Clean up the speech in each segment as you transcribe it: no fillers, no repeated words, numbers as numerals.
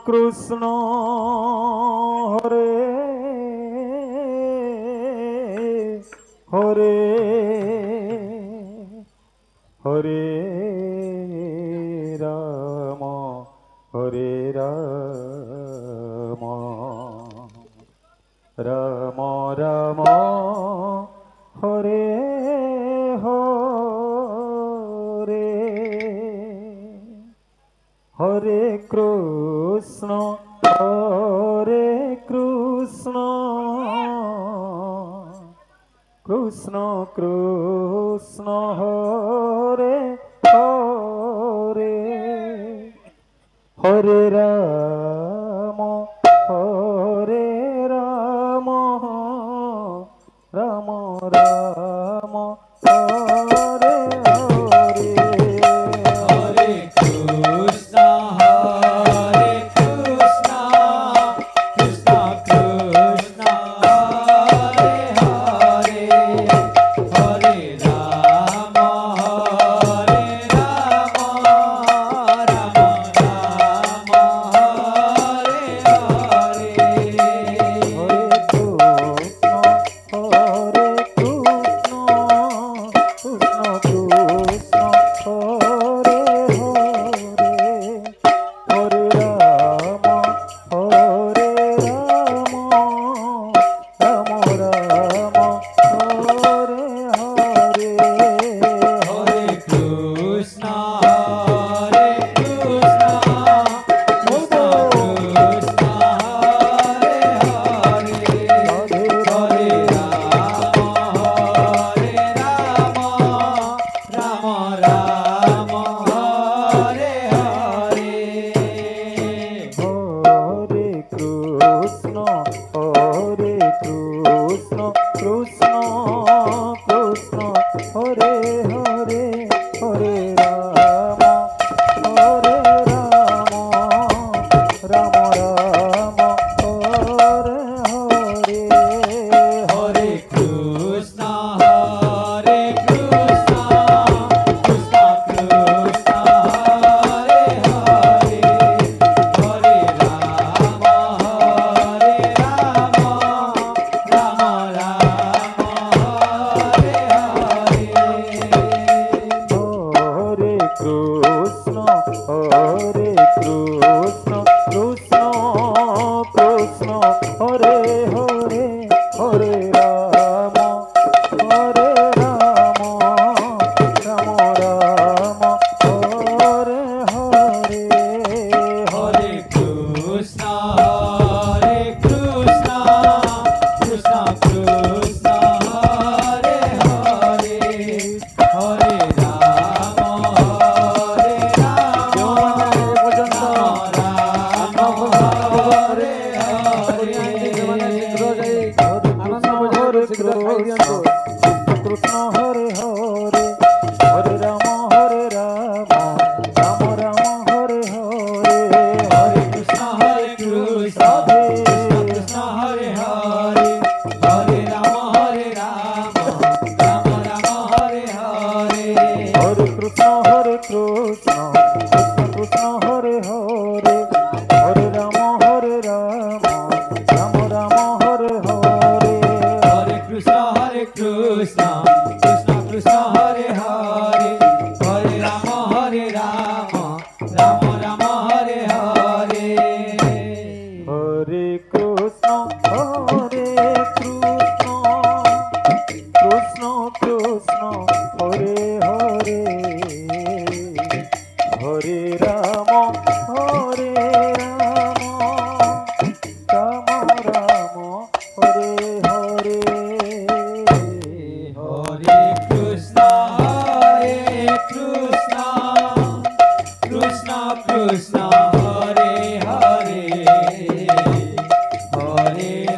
कृष्ण हरे हरे हरे राम हरे Ram Ram Ram Hare Hare Hare Krishna Krishna Krishna Hare Hare Hare Ram Ram Ram Hare Hare Hare Krishna Krishna Krishna Hare Hare Hare Ram Ram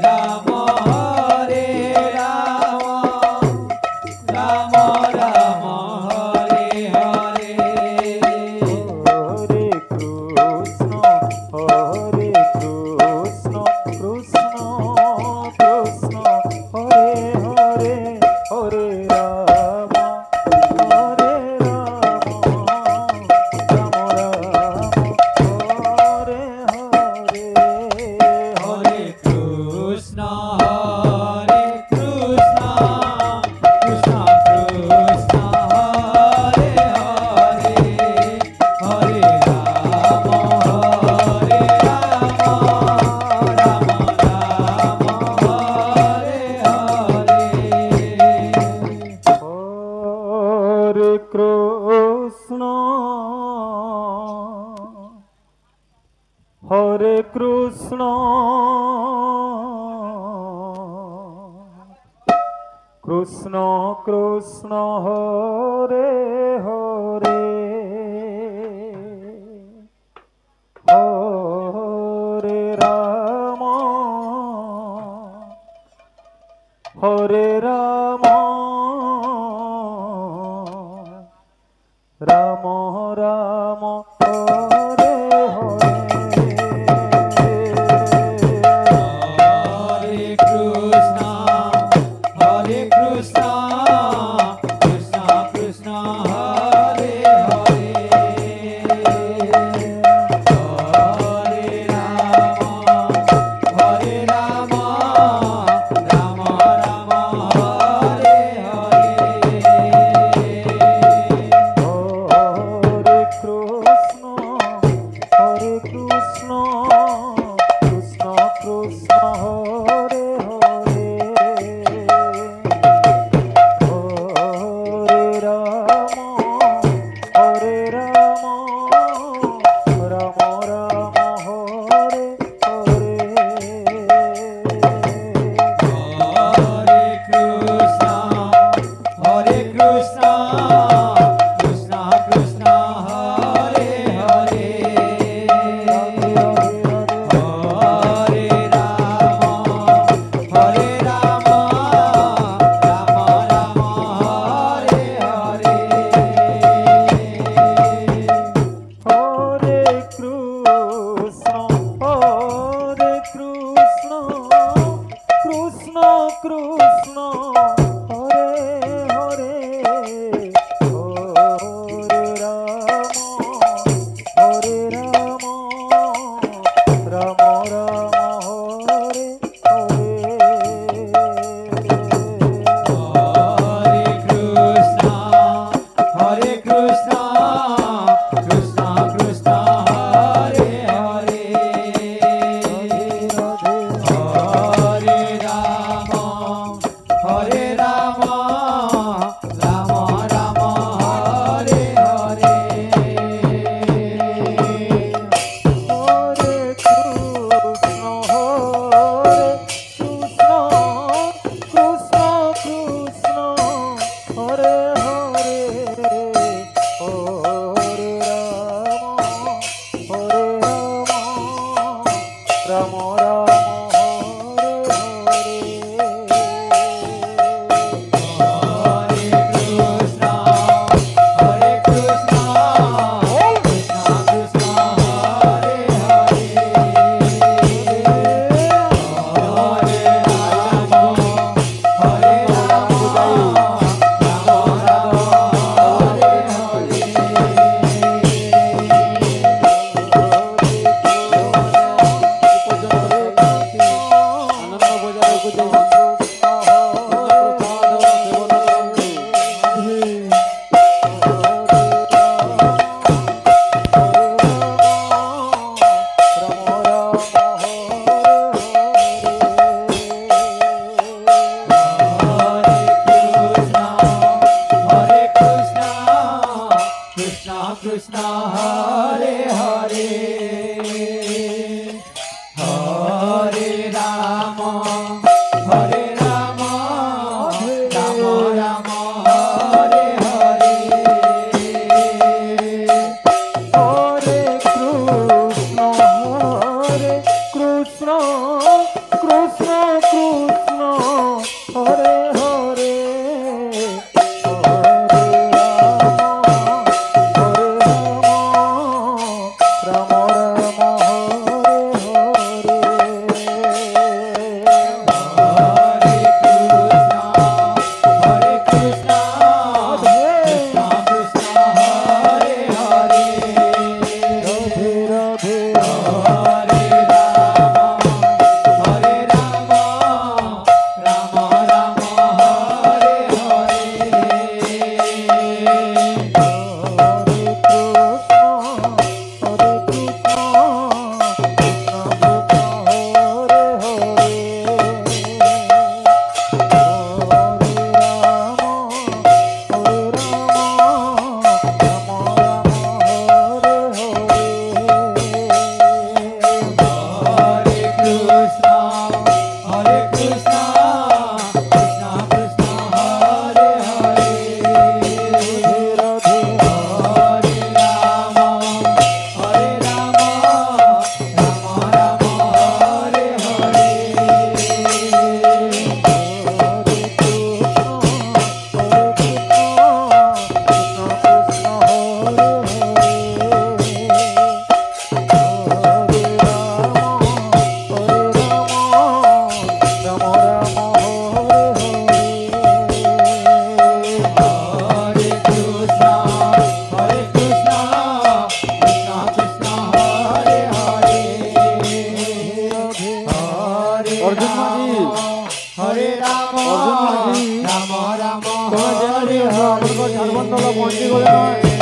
Ram Hare Hare Krishna, Hare Krishna, Krishna Krishna, Hare Hare, Hare Rama, Hare Rama, Rama Rama, Hare Hare. Hare Krishna, Hare Krishna, Krishna Krishna, Hare Hare, Hare Rama, Hare Rama, Rama Rama, Hare Hare. Hare Krishna, Hare Krishna, Krishna Krishna, Hare Hare, Hare Rama, Hare Rama, Rama Rama, Hare Hare. Hare Krishna, Hare Krishna, Krishna Krishna, Hare Hare, Hare Rama, Hare Rama, Rama Rama, Hare Hare. Hare Krishna, Hare Krishna, Krishna Krishna, Hare Hare, Hare Rama, Hare Rama, Rama Rama, Hare Hare. Hare Krishna, Hare Krishna, Krishna Krishna, Hare Hare, Hare Rama, Hare Rama, Rama Rama, Hare Hare. Hare Krishna, Hare Krishna, Krishna Krishna, Hare Hare, Hare Rama, Hare Rama, Rama Rama, Hare Hare. Hare Krishna, Hare Krishna, Krishna Krishna, Hare Hare, Hare Rama, Hare Rama, Rama Rama, Hare Hare Krishna, Hare Krishna, Krishna Krishna, Hare Hare, Hare Rama, Hare Rama, Rama Rama, Hare Krishna, Hare Hare, Hare Rama, Hare Rama, Rama Rama, Hare Hare. Hare Krishna, Hare Krishna, Krishna Krishna, Hare Hare, Hare Rama, Hare Rama, Krishna, Hare Krishna, Krishna Krishna, Hare Hare, Radhe Hare Rama, Hare Rama, Rama Rama, Hare Hare. Hare Krishna, Hare Krishna, Krishna Krishna, Hare Hare, Hare Arjun Rama, माजी। Hare Rama, Arjun माजी। Rama Rama, তোমরা জেনে Hare নিও, আমরা Hare, ঝাড়বন্ধলা Panchi করে নয়